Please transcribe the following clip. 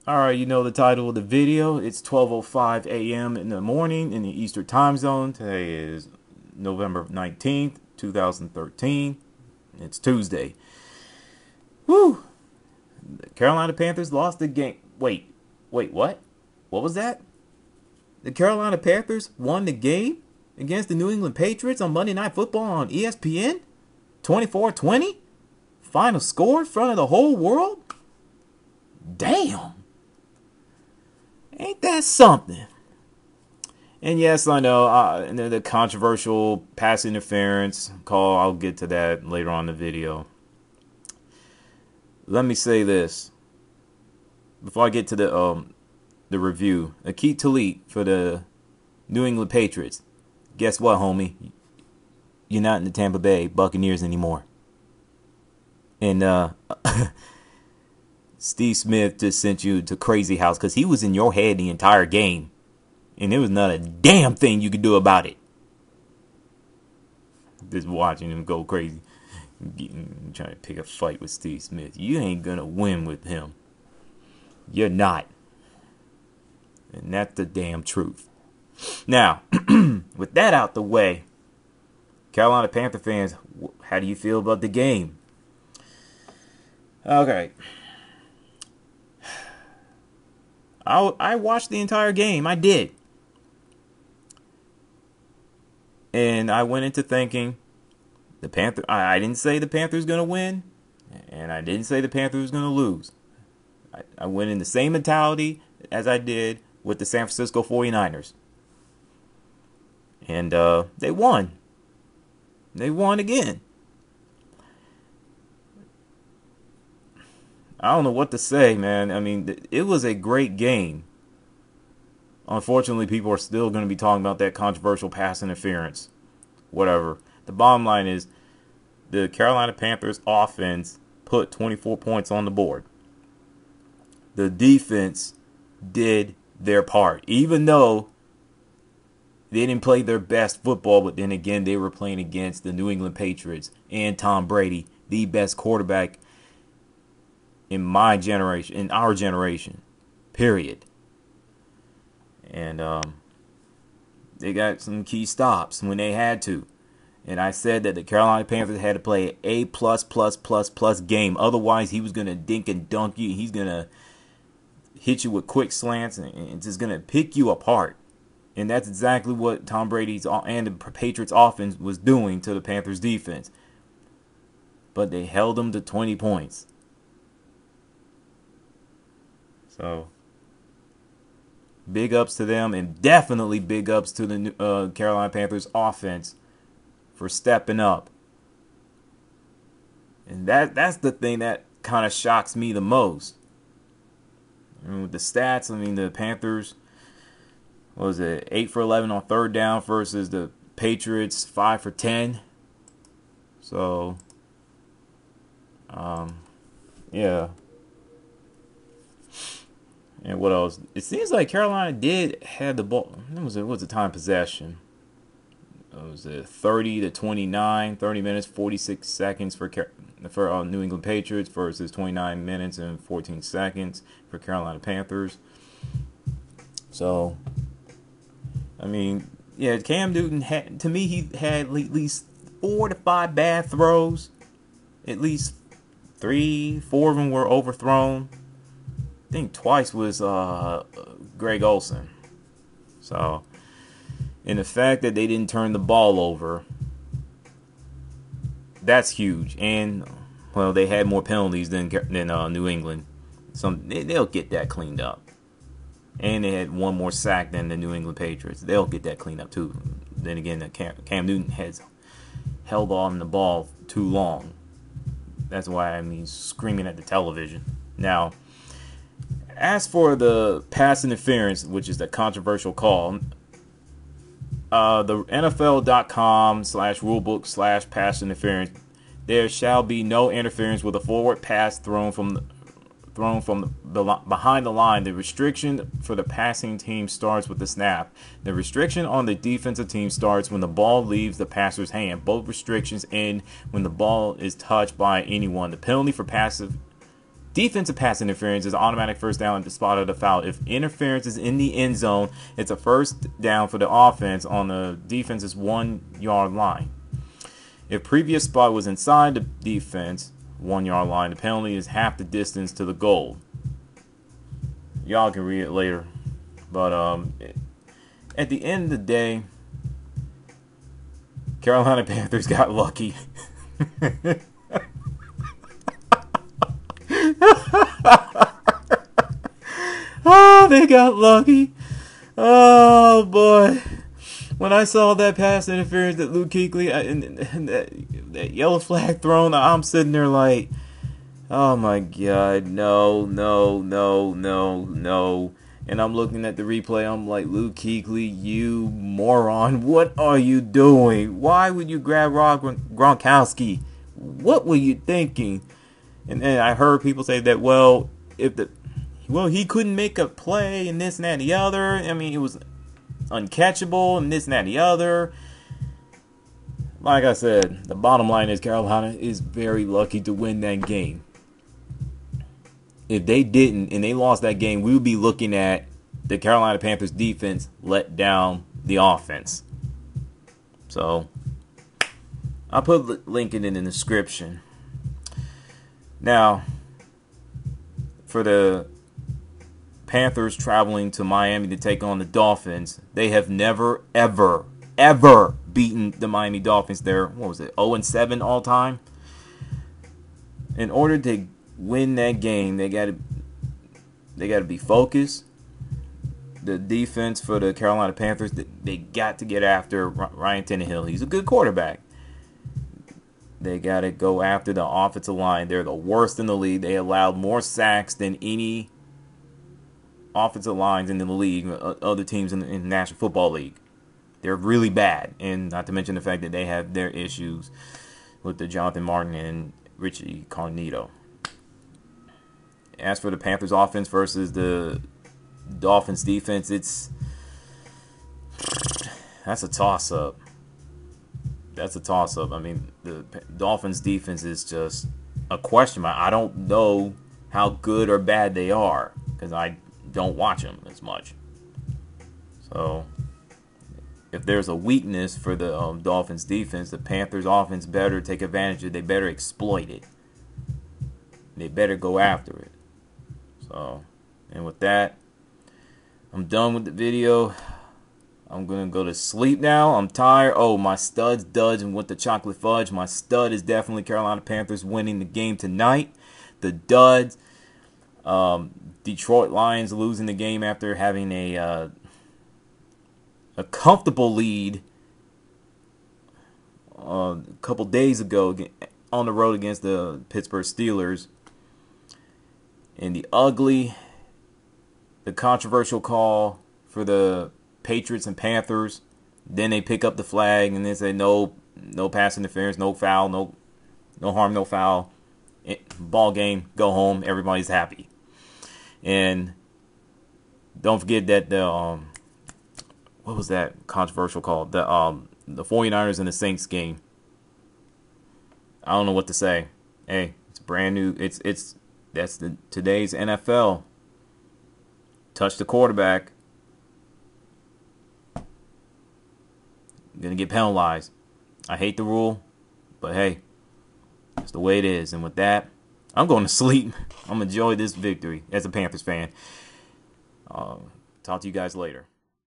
Alright, you know the title of the video. It's 12:05 a.m. in the morning in the Eastern Time Zone. Today is November 19th, 2013. It's Tuesday. Woo! The Carolina Panthers lost the game. Wait, what? What was that? The Carolina Panthers won the game against the New England Patriots on Monday Night Football on ESPN? 24-20? Final score in front of the whole world? Damn! Ain't that something? And yes, I know the controversial pass interference call. I'll get to that later on in the video. Let me say this before I get to the review. Akeet Talit for the New England Patriots. Guess what, homie? You're not in the Tampa Bay Buccaneers anymore. And Steve Smith just sent you to Crazy House because he was in your head the entire game. And there was not a damn thing you could do about it. Just watching him go crazy. Trying to pick a fight with Steve Smith. You ain't going to win with him. You're not. And that's the damn truth. Now, with that out the way, Carolina Panther fans, how do you feel about the game? Okay. I watched the entire game. I did. And I went into thinking I didn't say the Panthers going to win. And I didn't say the Panthers was going to lose. I went in the same mentality as I did with the San Francisco 49ers. And they won. They won again. I don't know what to say, man. I mean, it was a great game. Unfortunately, people are still going to be talking about that controversial pass interference. Whatever. The bottom line is the Carolina Panthers offense put 24 points on the board. The defense did their part. Even though they didn't play their best football, but then again, they were playing against the New England Patriots and Tom Brady, the best quarterback in my generation, in our generation, period. And they got some key stops when they had to. And I said that the Carolina Panthers had to play an A++++ game. Otherwise, he was going to dink and dunk you. He's going to hit you with quick slants and just going to pick you apart. And that's exactly what Tom Brady's and the Patriots offense was doing to the Panthers defense. But they held them to 20 points. So, big ups to them, and definitely big ups to the Carolina Panthers offense for stepping up. And that's the thing that kind of shocks me the most. I mean, with the stats, I mean, the Panthers, what was it, 8 for 11 on third down versus the Patriots 5 for 10. So, yeah. And what else? It seems like Carolina did have the ball. What was the time possession? It was 30-29, 30 minutes, 46 seconds for New England Patriots versus 29 minutes and 14 seconds for Carolina Panthers. So, I mean, yeah, Cam Newton to me, he had at least 4 to 5 bad throws. At least 3, 4 of them were overthrown. I think twice was Greg Olsen. So, and the fact that they didn't turn the ball over, that's huge. And, well, they had more penalties than New England. So they'll get that cleaned up. And they had one more sack than the New England Patriots. They'll get that cleaned up too. Then again, Cam Newton has held on the ball too long. That's why he's screaming at the television. Now, as for the pass interference, which is the controversial call, the NFL.com/rulebook/pass interference, there shall be no interference with a forward pass thrown from behind the line. The restriction for the passing team starts with the snap. The restriction on the defensive team starts when the ball leaves the passer's hand. Both restrictions end when the ball is touched by anyone. The penalty for passive Defensive pass interference is automatic first down at the spot of the foul. If interference is in the end zone, it's a first down for the offense on the defense's 1 yard line. If previous spot was inside the defense 1 yard line, the penalty is half the distance to the goal. Y'all can read it later. But at the end of the day, Carolina Panthers got lucky. Oh, they got lucky. Oh, boy. When I saw that pass interference that Luke Kuechly and that yellow flag thrown, I'm sitting there like, oh, my God, no. And I'm looking at the replay. I'm like, Luke Kuechly, you moron. What are you doing? Why would you grab Gronkowski? What were you thinking? And then I heard people say that, well, he couldn't make a play and this and that and the other. I mean, it was uncatchable and this and that and the other. Like I said, the bottom line is Carolina is very lucky to win that game. If they didn't and they lost that game, we would be looking at the Carolina Panthers defense let down the offense. So, I'll put the link in the description. Now, for the Panthers traveling to Miami to take on the Dolphins, they have never, ever beaten the Miami Dolphins. They're, 0-7 all time? In order to win that game, they got to be focused. The defense for the Carolina Panthers, they got to get after Ryan Tannehill. He's a good quarterback. They got to go after the offensive line. They're the worst in the league. They allowed more sacks than any offensive lines in the league, other teams in the National Football League. They're really bad. And not to mention the fact that they have their issues with the Jonathan Martin and Richie Carnito. As for the Panthers offense versus the Dolphins defense, that's a toss-up. I mean, the Dolphins defense is just a question mark. I don't know how good or bad they are because I don't watch them as much. So, if there's a weakness for the Dolphins defense, the Panthers offense better take advantage of it. They better exploit it. They better go after it. So, and with that, I'm done with the video. I'm going to go to sleep now. I'm tired. Oh, my stud's duds and with the chocolate fudge. My stud is definitely Carolina Panthers winning the game tonight. The duds, Detroit Lions losing the game after having a comfortable lead a couple days ago on the road against the Pittsburgh Steelers. And the controversial call for the Patriots and Panthers. Then they pick up the flag and they say no pass interference, no foul, no harm, no foul. Ball game, go home, everybody's happy. And don't forget that what was that controversial call? The 49ers and the Saints game. I don't know what to say. Hey, it's brand new. That's today's NFL. Touch the quarterback. Gonna get penalized. I hate the rule, but hey, it's the way it is. And with that, I'm going to sleep. I'm enjoy this victory as a Panthers fan. Talk to you guys later.